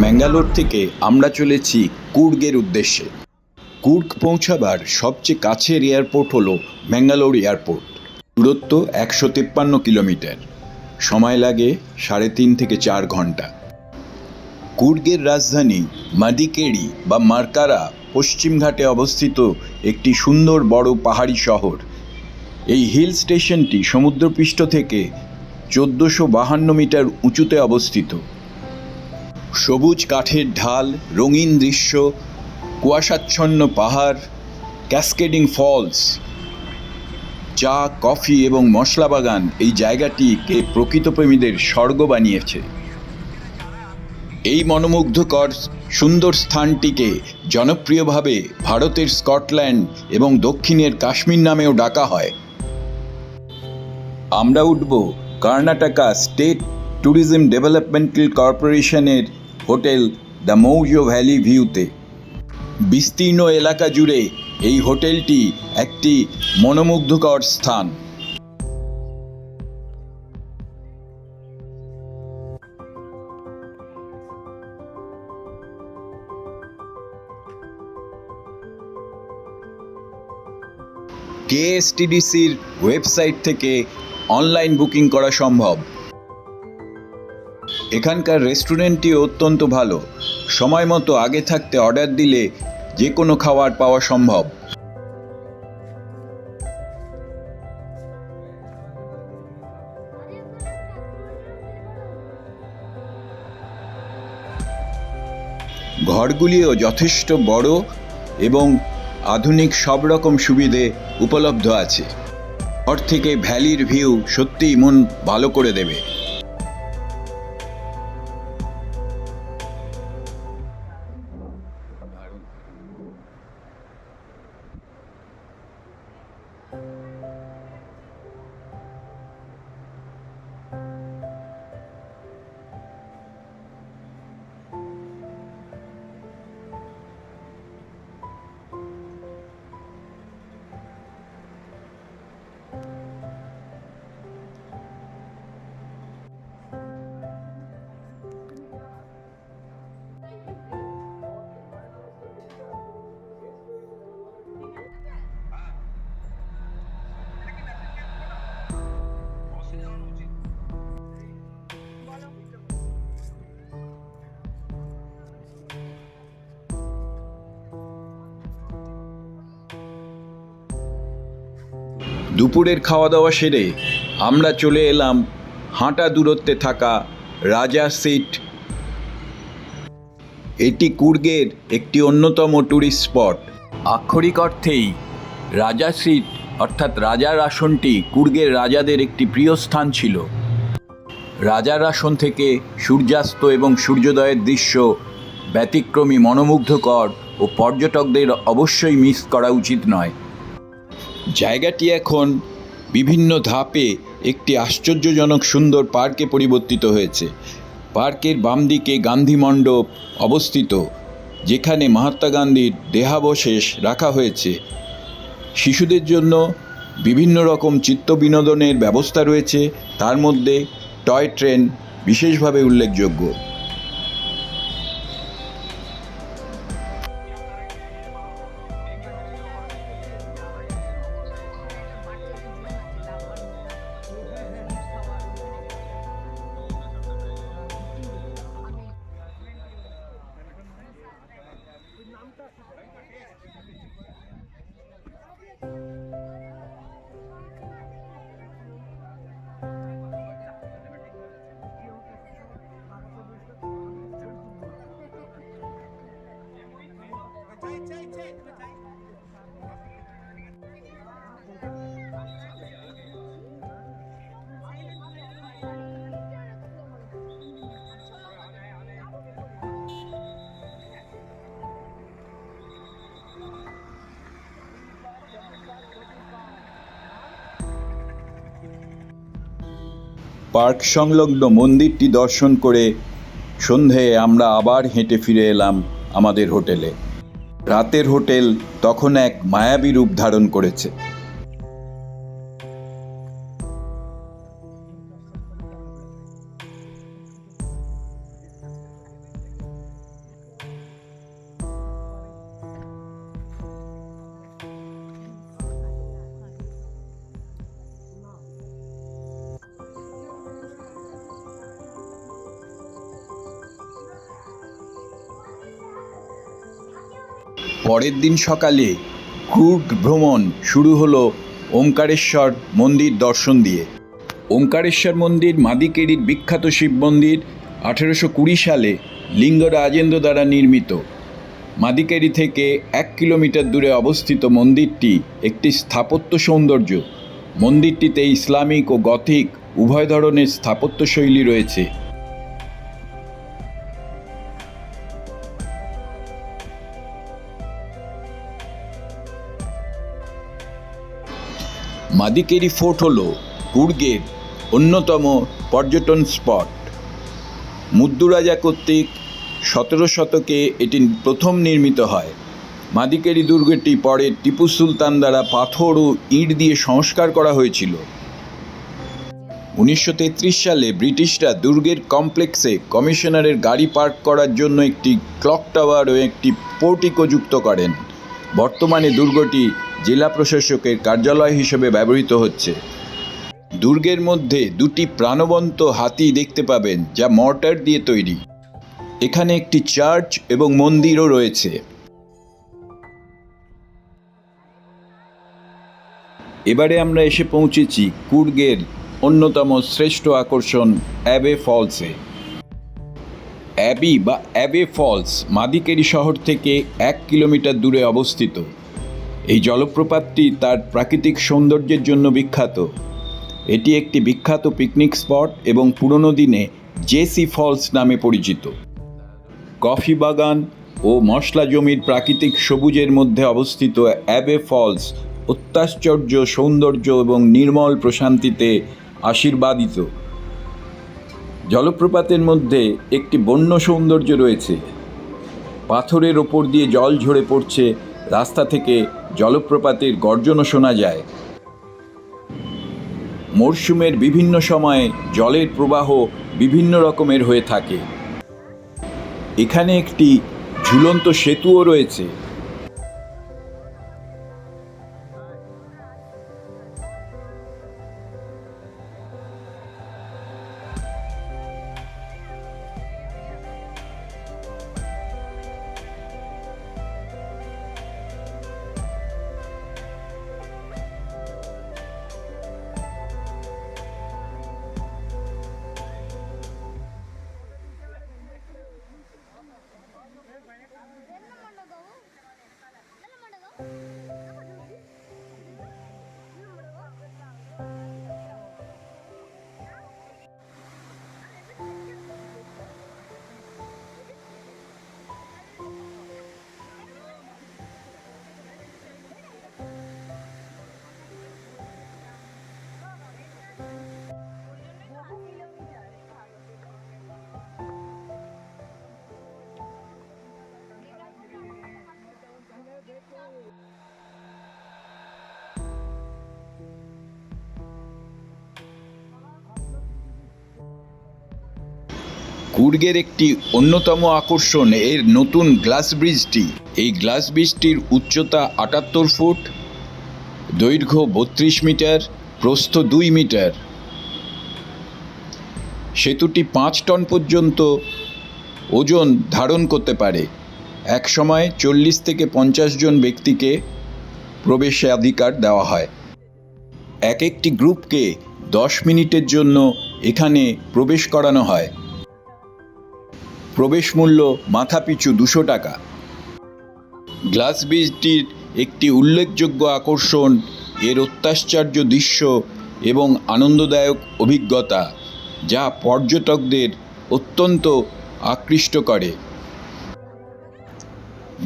ম্যাঙ্গালোর থেকে আমরা চলেছি কুর্গের উদ্দেশ্যে। কুর্গ পৌঁছাবার সবচেয়ে কাছের এয়ারপোর্ট হলো ম্যাঙ্গালোর এয়ারপোর্ট। দূরত্ব 153 কিলোমিটার। সময় লাগে 3.5 থেকে 4 ঘন্টা। কুর্গের রাজধানী মাদিকেরি বা মার্কারা পশ্চিম ঘাটে অবস্থিত একটি সুন্দর বড় পাহাড়ি শহর। এই হিল স্টেশনটি সমুদ্রপৃষ্ঠ থেকে 1452 মিটার উঁচুতে অবস্থিত। সবুজ কাঠের ঢাল, রঙিন দৃশ্য, কুয়াশাচ্ছন্ন পাহাড়, ক্যাসকেডিং ফলস, চা, কফি এবং মশলা বাগান এই জায়গাটিকে প্রকৃতপ্রেমীদের স্বর্গ বানিয়েছে। এই মনোমুগ্ধকর সুন্দর স্থানটিকে জনপ্রিয়ভাবে ভারতের স্কটল্যান্ড এবং দক্ষিণের কাশ্মীর নামেও ডাকা হয়। আমরা উঠব কর্ণাটকা স্টেট ট্যুরিজম ডেভেলপমেন্টাল কর্পোরেশনের হোটেল দ্য মৌজো ভ্যালি ভিউতে। বিস্তীর্ণ এলাকা জুড়ে এই হোটেলটি একটি মনোমুগ্ধকর স্থান। কেএসটিডিসির ওয়েবসাইট থেকে অনলাইন বুকিং করা সম্ভব। এখানকার রেস্টুরেন্টটিও অত্যন্ত ভালো। সময় মতো আগে থাকতে অর্ডার দিলে যে কোনো খাবার পাওয়া সম্ভব। ঘরগুলিও যথেষ্ট বড় এবং আধুনিক সব রকম সুবিধে উপলব্ধ আছে। ঘর থেকে ভ্যালির ভিউ সত্যিই মন ভালো করে দেবে। দুপুরের খাওয়া দাওয়া সেরে আমরা চলে এলাম হাঁটা দূরত্বে থাকা রাজা সিট। এটি কুর্গের একটি অন্যতম ট্যুরিস্ট স্পট। আক্ষরিক অর্থেই রাজা সিট অর্থাৎ রাজার আসনটি কুর্গের রাজাদের একটি প্রিয় স্থান ছিল। রাজার আসন থেকে সূর্যাস্ত এবং সূর্যোদয়ের দৃশ্য ব্যতিক্রমী, মনোমুগ্ধকর ও পর্যটকদের অবশ্যই মিস করা উচিত নয়। জায়গাটি এখন বিভিন্ন ধাপে একটি আশ্চর্যজনক সুন্দর পার্কে পরিবর্তিত হয়েছে। পার্কের বাম দিকে গান্ধী মণ্ডপ অবস্থিত, যেখানে মহাত্মা গান্ধীর দেহাবশেষ রাখা হয়েছে। শিশুদের জন্য বিভিন্ন রকম চিত্ত বিনোদনের ব্যবস্থা রয়েছে, তার মধ্যে টয় ট্রেন বিশেষভাবে উল্লেখযোগ্য। পার্ক সংলগ্ন মন্দিরটি দর্শন করে সন্ধেয় আমরা আবার হেঁটে ফিরে এলাম আমাদের হোটেলে। রাতের হোটেল তখন এক মায়াবী রূপ ধারণ করেছে। পরের দিন সকালে কুর্গ ভ্রমণ শুরু হলো ওমকারেশ্বর মন্দির দর্শন দিয়ে। ওমকারেশ্বর মন্দির মাদিকেরির বিখ্যাত শিব মন্দির। 1820 সালে লিঙ্গ রাজেন্দ্র দ্বারা নির্মিত। মাদিকেরি থেকে 1 কিলোমিটার দূরে অবস্থিত মন্দিরটি একটি স্থাপত্য সৌন্দর্য। মন্দিরটিতে ইসলামিক ও গথিক উভয় ধরনের স্থাপত্যশৈলী রয়েছে। মাদিকেরি ফোর্ট হল কুর্গের অন্যতম পর্যটন স্পট। মুদ্দু রাজা কর্তৃক 17 শতকে এটি প্রথম নির্মিত হয়। মাদিকেরি দুর্গটি পরে টিপু সুলতান দ্বারা পাথর ও ইট দিয়ে সংস্কার করা হয়েছিল। 1933 সালে ব্রিটিশরা দুর্গের কমপ্লেক্সে কমিশনারের গাড়ি পার্ক করার জন্য একটি ক্লক টাওয়ার ও একটি পোর্টিকো যুক্ত করেন। বর্তমানে দুর্গটি জেলা প্রশাসকের কার্যালয় হিসেবে ব্যবহৃত হচ্ছে। দুর্গের মধ্যে 2টি প্রাণবন্ত হাতি দেখতে পাবেন, যা মর্টার দিয়ে তৈরি। এখানে একটি চার্চ এবং মন্দিরও রয়েছে। এবারে আমরা এসে পৌঁছেছি কুর্গের অন্যতম শ্রেষ্ঠ আকর্ষণ অ্যাবে ফলসে। অ্যাবে ফলস মাদিকেরি শহর থেকে 1 কিলোমিটার দূরে অবস্থিত। এই জলপ্রপাতটি তার প্রাকৃতিক সৌন্দর্যের জন্য বিখ্যাত। এটি একটি বিখ্যাত পিকনিক স্পট এবং পুরনো দিনে জেসি ফলস নামে পরিচিত। কফি বাগান ও মশলা জমির প্রাকৃতিক সবুজের মধ্যে অবস্থিত অ্যাবে ফলস অত্যাশ্চর্য সৌন্দর্য এবং নির্মল প্রশান্তিতে আশীর্বাদিত। জলপ্রপাতের মধ্যে একটি বন্য সৌন্দর্য রয়েছে। পাথরের ওপর দিয়ে জল ঝরে পড়ছে, রাস্তা থেকে জলপ্রপাতের গর্জনও শোনা যায়। মরশুমের বিভিন্ন সময়ে জলের প্রবাহ বিভিন্ন রকমের হয়ে থাকে। এখানে একটি ঝুলন্ত সেতুও রয়েছে। কুর্গের একটি অন্যতম আকর্ষণ এর নতুন গ্লাস ব্রিজটি। এই গ্লাস ব্রিজটির উচ্চতা 78 ফুট, দৈর্ঘ্য 32 মিটার, প্রস্থ 2 মিটার। সেতুটি 5 টন পর্যন্ত ওজন ধারণ করতে পারে। এক সময় 40 থেকে 50 জন ব্যক্তিকে প্রবেশাধিকার দেওয়া হয়। একটি গ্রুপকে 10 মিনিটের জন্য এখানে প্রবেশ করানো হয়। প্রবেশ মূল্য মাথাপিছু 200 টাকা। গ্লাস ব্রিজটির একটি উল্লেখযোগ্য আকর্ষণ এর অত্যাশ্চর্য দৃশ্য এবং আনন্দদায়ক অভিজ্ঞতা, যা পর্যটকদের অত্যন্ত আকৃষ্ট করে।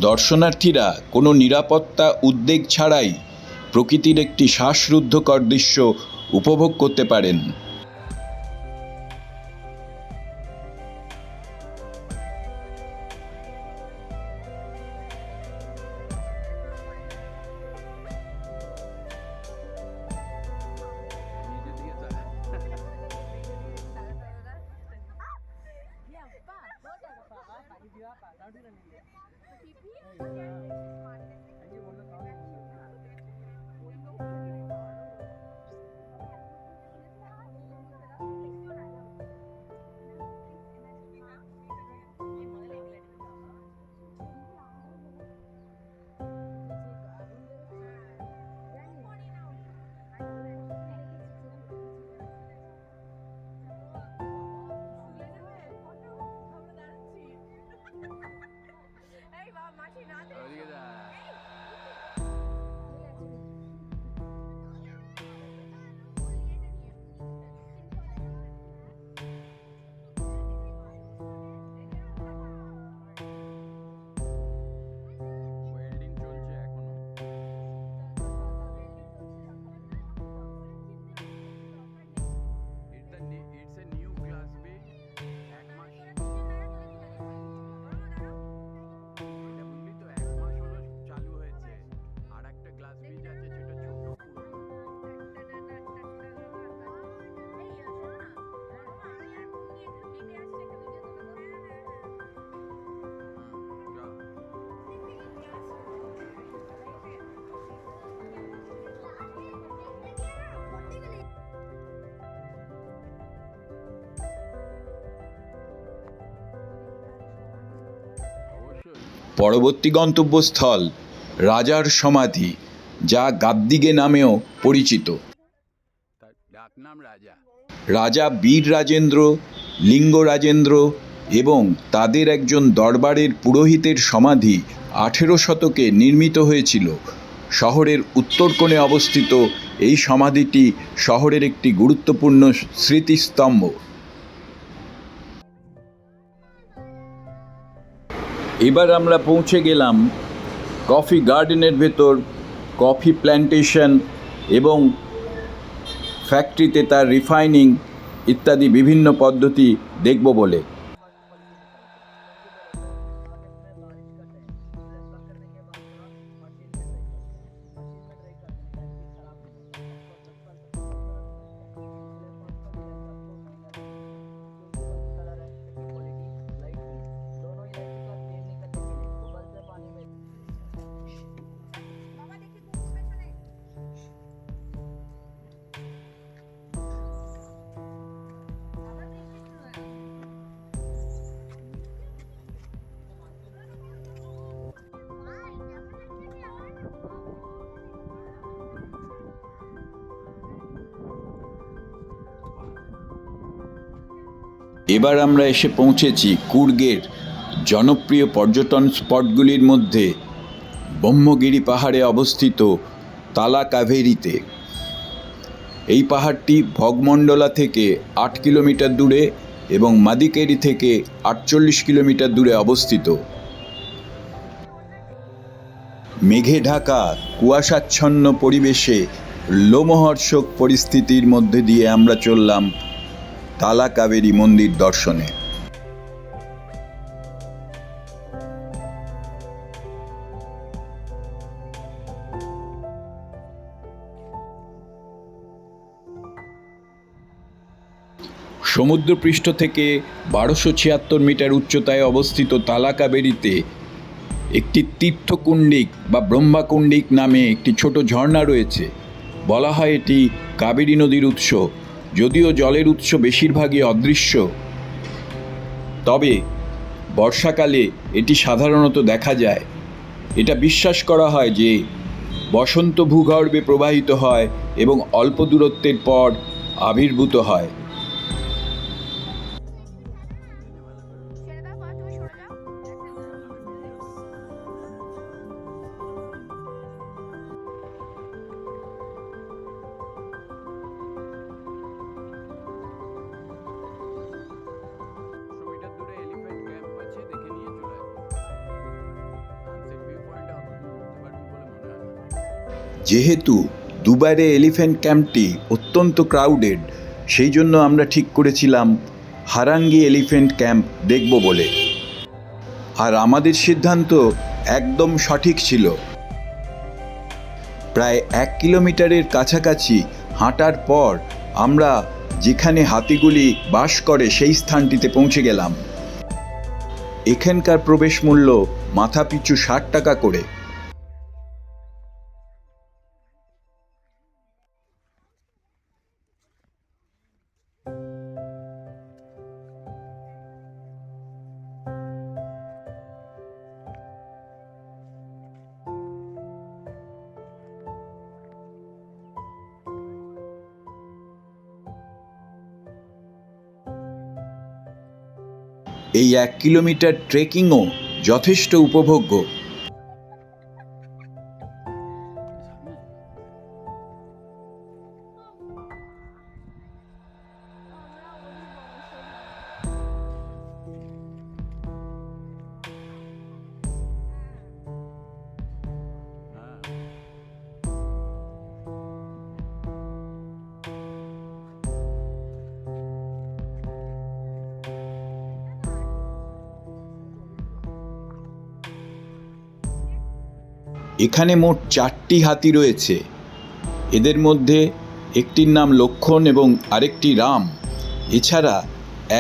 দর্শনার্থীরা কোনো নিরাপত্তা উদ্বেগ ছাড়াই প্রকৃতির একটি শ্বাসরুদ্ধকর দৃশ্য উপভোগ করতে পারেন। পরবর্তী গন্তব্যস্থল রাজার সমাধি, যা গাদ্দিগে নামেও পরিচিত। রাজা বীর রাজেন্দ্র, লিঙ্গ রাজেন্দ্র এবং তাদের একজন দরবারের পুরোহিতের সমাধি 18 শতকে নির্মিত হয়েছিল। শহরের উত্তর কোণে অবস্থিত এই সমাধিটি শহরের একটি গুরুত্বপূর্ণ স্মৃতিস্তম্ভ। এবার আমরা পৌঁছে গেলাম কফি গার্ডেনের ভেতর, কফি প্ল্যান্টেশন এবং ফ্যাক্টরিতে তার রিফাইনিং ইত্যাদি বিভিন্ন পদ্ধতি দেখব বলে। এবার আমরা এসে পৌঁছেছি কুর্গের জনপ্রিয় পর্যটন স্পটগুলির মধ্যে ব্রহ্মগিরি পাহাড়ে অবস্থিত তালা কাভেরিতে। এই পাহাড়টি ভগমন্ডলা থেকে 8 কিলোমিটার দূরে এবং মাদিকেরি থেকে 48 কিলোমিটার দূরে অবস্থিত। মেঘে ঢাকা কুয়াশাচ্ছন্ন পরিবেশে লোমহর্ষক পরিস্থিতির মধ্যে দিয়ে আমরা চললাম তালা কাবেরী মন্দির দর্শনে। সমুদ্রপৃষ্ঠ থেকে 1276 মিটার উচ্চতায় অবস্থিত তালা কাবেরীতে একটি তীর্থকুণ্ডিক বা ব্রহ্মাকুণ্ডিক নামে একটি ছোট ঝর্ণা রয়েছে। বলা হয় এটি কাবেরী নদীর উৎস, যদিও জলের উৎস বেশিরভাগই অদৃশ্য। তবে বর্ষাকালে এটি সাধারণত দেখা যায়। এটা বিশ্বাস করা হয় যে বসন্ত ভূগর্ভে প্রবাহিত হয় এবং অল্প দূরত্বের পর আবির্ভূত হয়। যেহেতু দুবারে এলিফ্যান্ট ক্যাম্পটি অত্যন্ত ক্রাউডেড, সেই জন্য আমরা ঠিক করেছিলাম হারাঙ্গি এলিফ্যান্ট ক্যাম্প দেখব বলে। আর আমাদের সিদ্ধান্ত একদম সঠিক ছিল। প্রায় 1 কিলোমিটারের কাছাকাছি হাঁটার পর আমরা যেখানে হাতিগুলি বাস করে সেই স্থানটিতে পৌঁছে গেলাম। এখানকার প্রবেশ মূল্য মাথাপিছু 60 টাকা করে। এই 1 কিলোমিটার ট্রেকিংও যথেষ্ট উপভোগ্য। এখানে মোট 4টি হাতি রয়েছে। এদের মধ্যে একটির নাম লক্ষণ এবং আরেকটি রাম। এছাড়া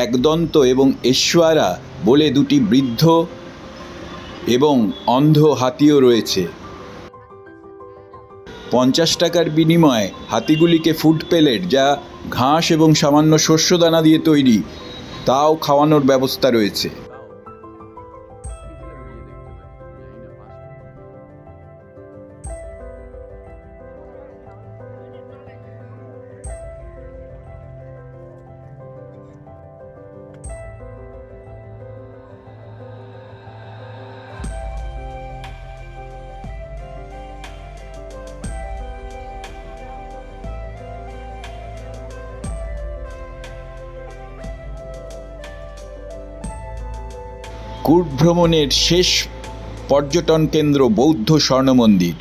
একদন্ত এবং এশ্বরা বলে 2টি বৃদ্ধ এবং অন্ধ হাতিও রয়েছে। 50 টাকার বিনিময়ে হাতিগুলিকে ফুড পেলেট, যা ঘাস এবং সামান্য শস্যদানা দিয়ে তৈরি, তাও খাওয়ানোর ব্যবস্থা রয়েছে। কুর্গ ভ্রমণের শেষ পর্যটন কেন্দ্র বৌদ্ধ স্বর্ণ মন্দির।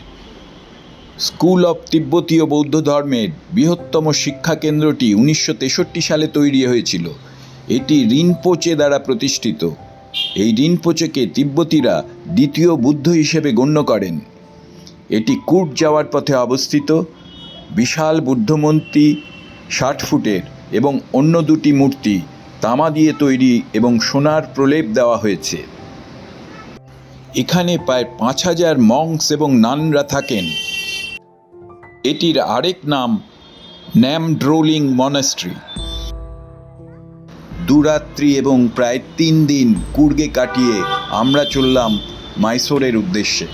স্কুল অব তিব্বতীয় বৌদ্ধ ধর্মের বৃহত্তম শিক্ষা কেন্দ্রটি 1963 সালে তৈরি হয়েছিল। এটি রিনপোচে দ্বারা প্রতিষ্ঠিত। এই রিনপোচেকে তিব্বতীরা দ্বিতীয় বুদ্ধ হিসেবে গণ্য করেন। এটি কুর্গ যাওয়ার পথে অবস্থিত। বিশাল বুদ্ধমূর্তি 60 ফুটের এবং অন্য দুটি মূর্তি তামা দিয়ে তৈরি এবং সোনার প্রলেপ দেওয়া হয়েছে। এখানে প্রায় 5000 মঙ্কস এবং নানরা থাকেন। এটির আরেক নাম ন্যামড্রোলিং মনাস্ট্রি। দুরাত্রি এবং প্রায় 3 দিন কুর্গে কাটিয়ে আমরা চললাম মাইসোরের উদ্দেশ্যে।